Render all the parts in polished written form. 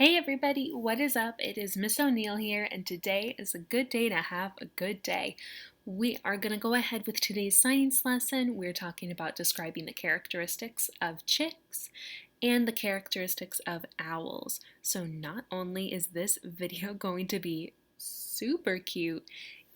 Hey everybody, what is up? It is Miss O'Neill here, and today is a good day to have a good day. We are going to go ahead with today's science lesson. We're talking about describing the characteristics of chicks and the characteristics of owls. So not only is this video going to be super cute,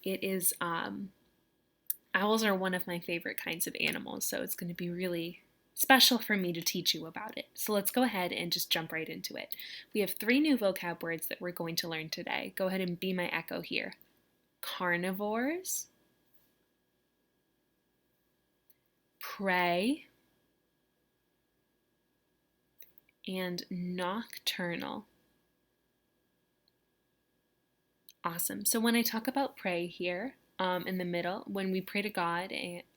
it is, owls are one of my favorite kinds of animals, so it's going to be really special for me to teach you about it. So let's go ahead and just jump right into it. We have 3 new vocab words that we're going to learn today. Go ahead and be my echo here. Carnivores, prey, and nocturnal. Awesome. So when I talk about prey here, in the middle, when we pray to God,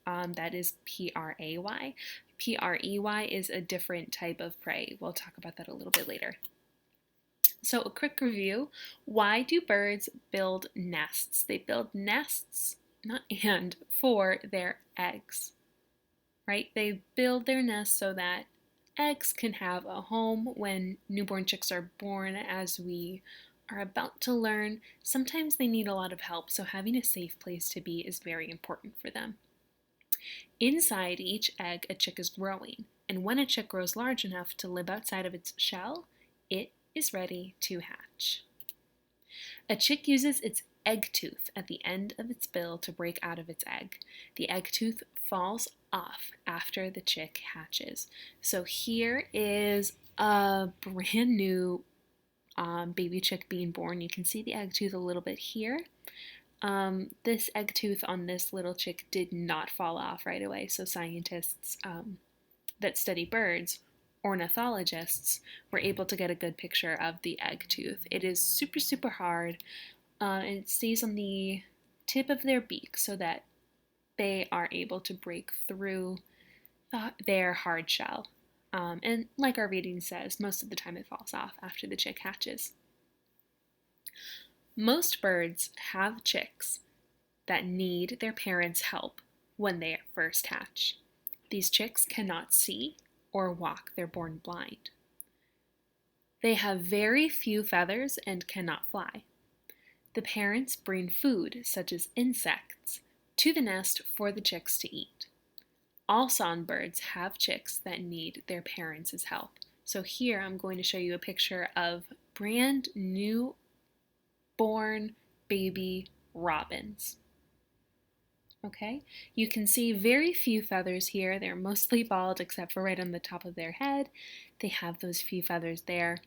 that is P-R-A-Y. P-R-E-Y is a different type of prey. We'll talk about that a little bit later. So a quick review. Why do birds build nests? They build nests, not and, for their eggs, right? They build their nests so that eggs can have a home when newborn chicks are born. As we are about to learn, sometimes they need a lot of help, so having a safe place to be is very important for them. Inside each egg, a chick is growing, and when a chick grows large enough to live outside of its shell, it is ready to hatch. A chick uses its egg tooth at the end of its bill to break out of its egg. The egg tooth falls off after the chick hatches. So here is a brand new baby chick being born. You can see the egg tooth a little bit here. This egg tooth on this little chick did not fall off right away, so scientists that study birds, ornithologists, were able to get a good picture of the egg tooth. It is super, super hard, and it stays on the tip of their beak so that they are able to break through their hard shell. And like our reading says, most of the time it falls off after the chick hatches. Most birds have chicks that need their parents' help when they first hatch. These chicks cannot see or walk, they're born blind. They have very few feathers and cannot fly. The parents bring food, such as insects, to the nest for the chicks to eat. All songbirds have chicks that need their parents' help. So here I'm going to show you a picture of brand new born baby robins. Okay, you can see very few feathers here. They're mostly bald except for right on the top of their head. They have those few feathers there.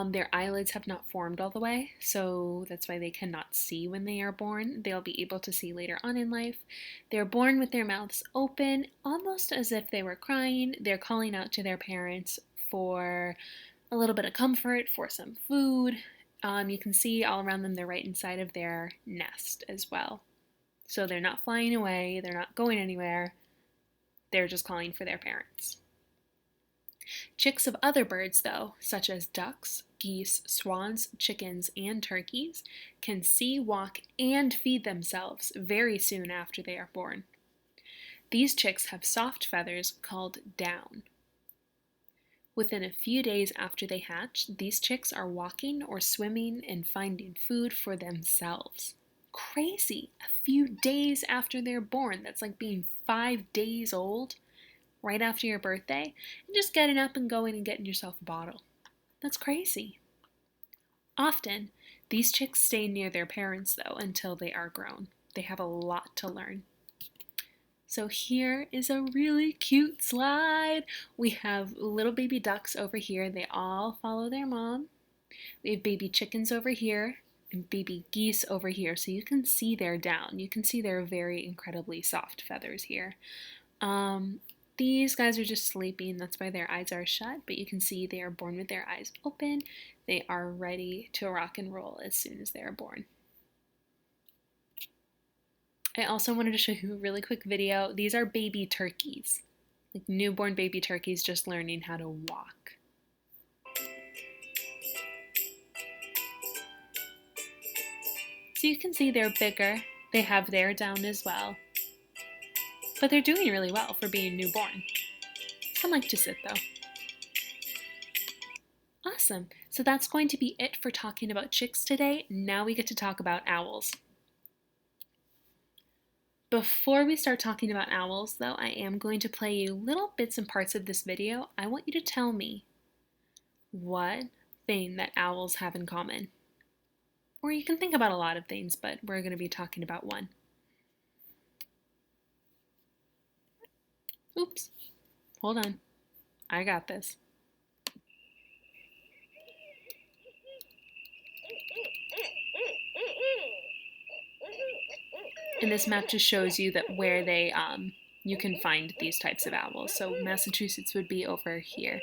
Their eyelids have not formed all the way, so that's why they cannot see when they are born. They'll be able to see later on in life. They're born with their mouths open, almost as if they were crying. They're calling out to their parents for a little bit of comfort, for some food. You can see all around them they're right inside of their nest as well. So they're not flying away, they're not going anywhere. They're just calling for their parents. Chicks of other birds, though, such as ducks, geese, swans, chickens, and turkeys, can see, walk, and feed themselves very soon after they are born. These chicks have soft feathers called down. Within a few days after they hatch, these chicks are walking or swimming and finding food for themselves. Crazy! A few days after they're born. That's like being 5 days old. Right after your birthday, and just getting up and going and getting yourself a bottle. That's crazy. Often, these chicks stay near their parents, though, until they are grown. They have a lot to learn. So here is a really cute slide. We have little baby ducks over here. They all follow their mom. We have baby chickens over here and baby geese over here. So you can see their down. You can see their very incredibly soft feathers here. These guys are just sleeping, that's why their eyes are shut, but you can see they are born with their eyes open. They are ready to rock and roll as soon as they are born. I also wanted to show you a really quick video. These are baby turkeys, like newborn baby turkeys just learning how to walk. So you can see they're bigger. They have their down as well. But they're doing really well for being newborn. Some like to sit though. Awesome. So that's going to be it for talking about chicks today. Now we get to talk about owls. Before we start talking about owls, though, I am going to play you little bits and parts of this video. I want you to tell me what thing that owls have in common. Or you can think about a lot of things, but we're going to be talking about one. Oops. Hold on. I got this. And this map just shows you that where you can find these types of owls. So Massachusetts would be over here.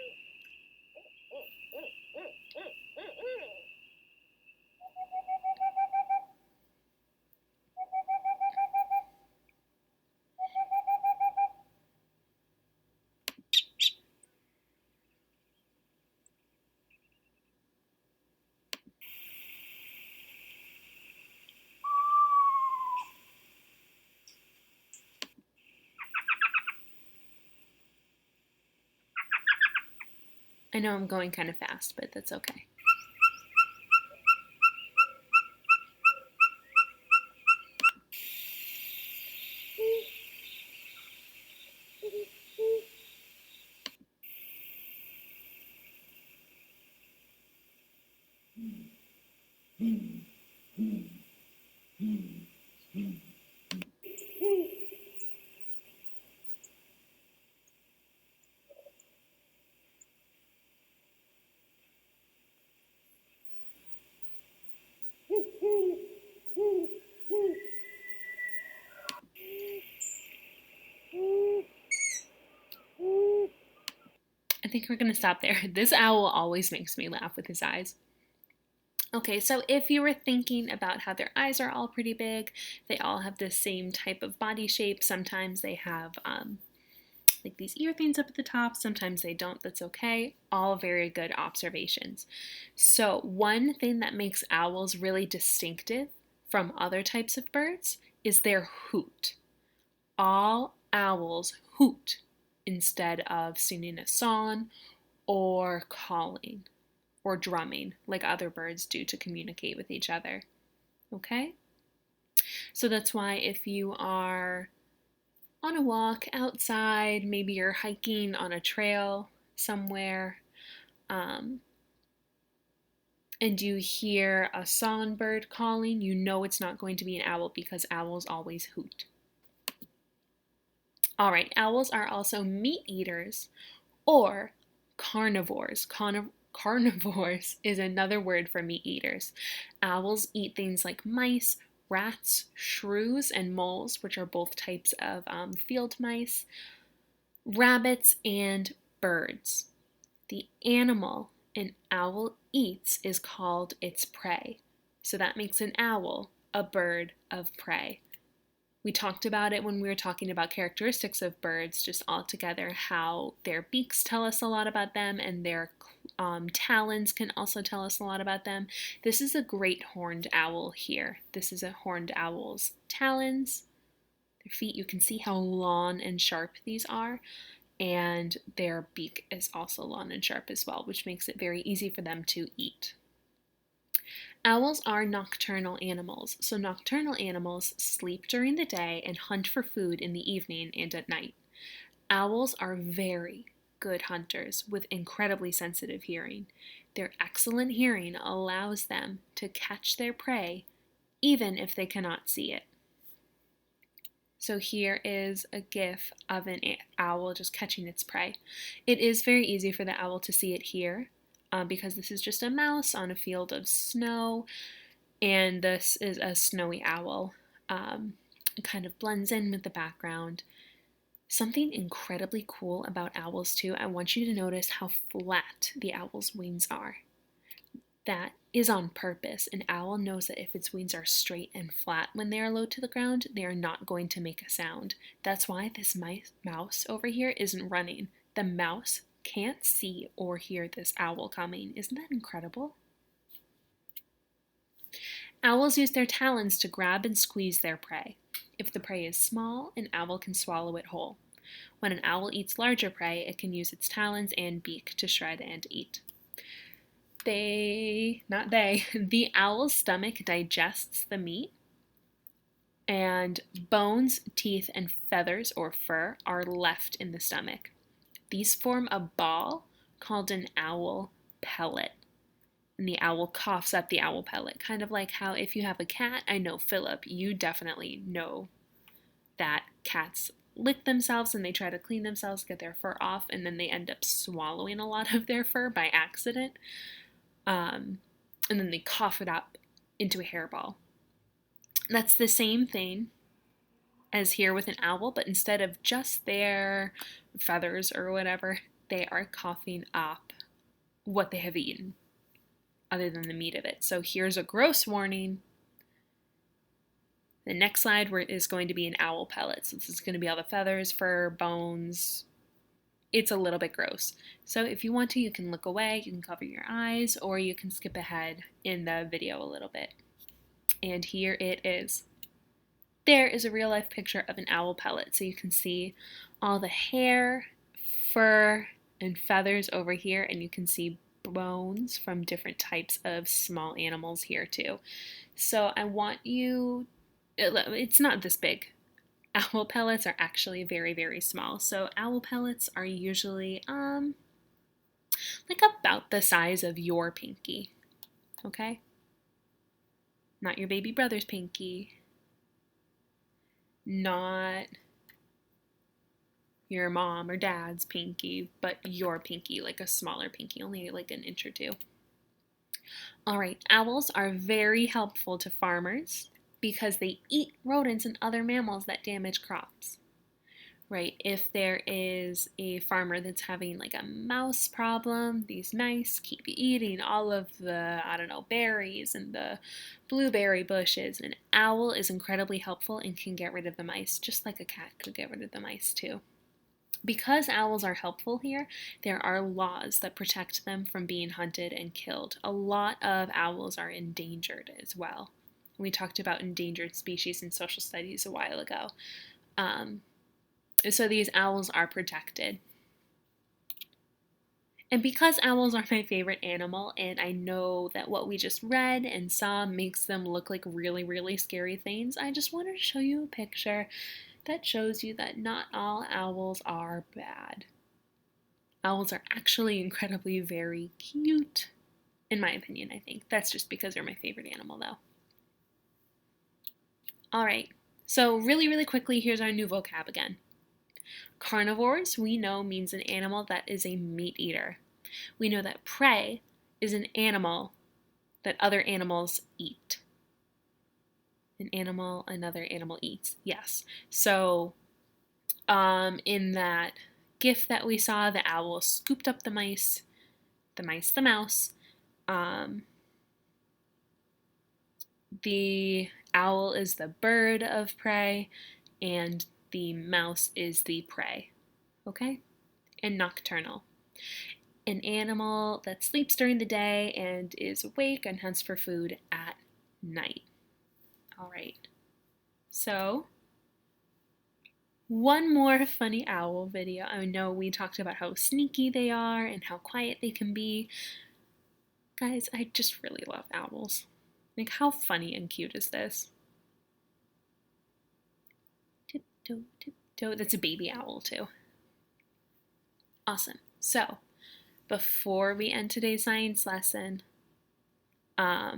I know I'm going kind of fast, but that's okay. I think we're going to stop there. This owl always makes me laugh with his eyes. Okay, so if you were thinking about how their eyes are all pretty big, they all have the same type of body shape. Sometimes they have like these ear things up at the top, sometimes they don't. That's okay. All very good observations. So one thing that makes owls really distinctive from other types of birds is their hoot. All owls hoot instead of singing a song or calling or drumming like other birds do to communicate with each other. Okay? So that's why if you are on a walk outside, maybe you're hiking on a trail somewhere, and you hear a songbird calling, you know it's not going to be an owl because owls always hoot. All right, owls are also meat eaters or carnivores. Carnivores is another word for meat eaters. Owls eat things like mice, rats, shrews, and moles, which are both types of field mice, rabbits, and birds. The animal an owl eats is called its prey. So that makes an owl a bird of prey. We talked about it when we were talking about characteristics of birds, just altogether, how their beaks tell us a lot about them and their talons can also tell us a lot about them. This is a great horned owl here. This is a horned owl's talons. Their feet, you can see how long and sharp these are, and their beak is also long and sharp as well, which makes it very easy for them to eat. Owls are nocturnal animals, so nocturnal animals sleep during the day and hunt for food in the evening and at night. Owls are very good hunters with incredibly sensitive hearing. Their excellent hearing allows them to catch their prey even if they cannot see it. So here is a GIF of an owl just catching its prey. It is very easy for the owl to see it here because this is just a mouse on a field of snow, and this is a snowy owl. It kind of blends in with the background. Something incredibly cool about owls too, I want you to notice how flat the owl's wings are. That is on purpose. An owl knows that if its wings are straight and flat when they are low to the ground, they are not going to make a sound. That's why this mouse over here isn't running. The mouse can't see or hear this owl coming. Isn't that incredible? Owls use their talons to grab and squeeze their prey. If the prey is small, an owl can swallow it whole. When an owl eats larger prey, it can use its talons and beak to shred and eat. The owl's stomach digests the meat, and bones, teeth, and feathers or fur are left in the stomach. These form a ball called an owl pellet. And the owl coughs up the owl pellet, kind of like how if you have a cat, I know Philip, you definitely know that cats lick themselves and they try to clean themselves, get their fur off, and then they end up swallowing a lot of their fur by accident. And then they cough it up into a hairball. That's the same thing as here with an owl, but instead of just their feathers or whatever, they are coughing up what they have eaten, other than the meat of it. So here's a gross warning. The next slide is going to be an owl pellet. So this is going to be all the feathers, fur, bones. It's a little bit gross. So if you want to, you can look away, you can cover your eyes, or you can skip ahead in the video a little bit. And here it is. There is a real life picture of an owl pellet. So you can see all the hair, fur, and feathers over here, and you can see bones from different types of small animals here too. So I want you, it's not this big. Owl pellets are actually very, very small. So owl pellets are usually like about the size of your pinky. Okay? Not your baby brother's pinky. Not your mom or dad's pinky, but your pinky, like a smaller pinky, only like an inch or two. All right, owls are very helpful to farmers because they eat rodents and other mammals that damage crops. Right, if there is a farmer that's having like a mouse problem, these mice keep eating all of the, berries and the blueberry bushes. An owl is incredibly helpful and can get rid of the mice, just like a cat could get rid of the mice too. Because owls are helpful here, there are laws that protect them from being hunted and killed. A lot of owls are endangered as well. We talked about endangered species in social studies a while ago. So these owls are protected. And because owls are my favorite animal, and I know that what we just read and saw makes them look like really, really scary things, I just wanted to show you a picture that shows you that not all owls are bad. Owls are actually incredibly very cute, in my opinion, I think. That's just because they're my favorite animal, though. All right, so really, really quickly, here's our new vocab again. Carnivores, we know, means an animal that is a meat eater. We know that prey is an animal that other animals eat. An animal another animal eats. Yes. So in that GIF that we saw, the owl scooped up the mouse. The owl is the bird of prey, and the mouse is the prey. Okay? And nocturnal. An animal that sleeps during the day and is awake and hunts for food at night. All right. So, one more funny owl video. I know we talked about how sneaky they are and how quiet they can be. Guys, I just really love owls. Like, how funny and cute is this? Tiptoe, tiptoe. That's a baby owl, too. Awesome. So, before we end today's science lesson, I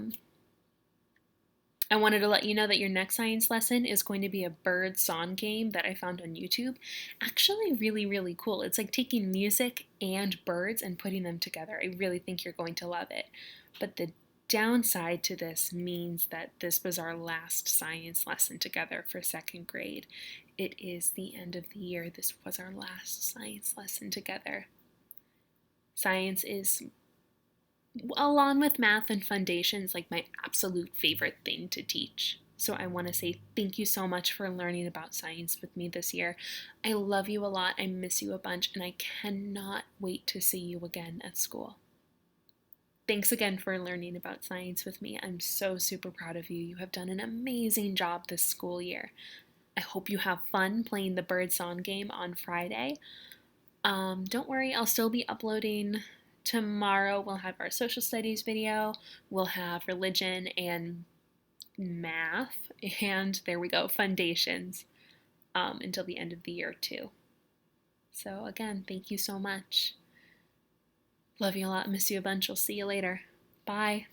wanted to let you know that your next science lesson is going to be a bird song game that I found on YouTube. Actually really, really cool. It's like taking music and birds and putting them together. I really think you're going to love it. But the downside to this means that this was our last science lesson together for second grade. It is the end of the year. This was our last science lesson together. Science is, along with math and foundations, like my absolute favorite thing to teach. So I want to say thank you so much for learning about science with me this year. I love you a lot. I miss you a bunch, and I cannot wait to see you again at school. Thanks again for learning about science with me. I'm so super proud of you. You have done an amazing job this school year. I hope you have fun playing the bird song game on Friday. Don't worry, I'll still be uploading Tomorrow we'll have our social studies video, we'll have religion and math, and there we go, foundations, until the end of the year too. So again, thank you so much. Love you a lot, miss you a bunch. We'll see you later. Bye.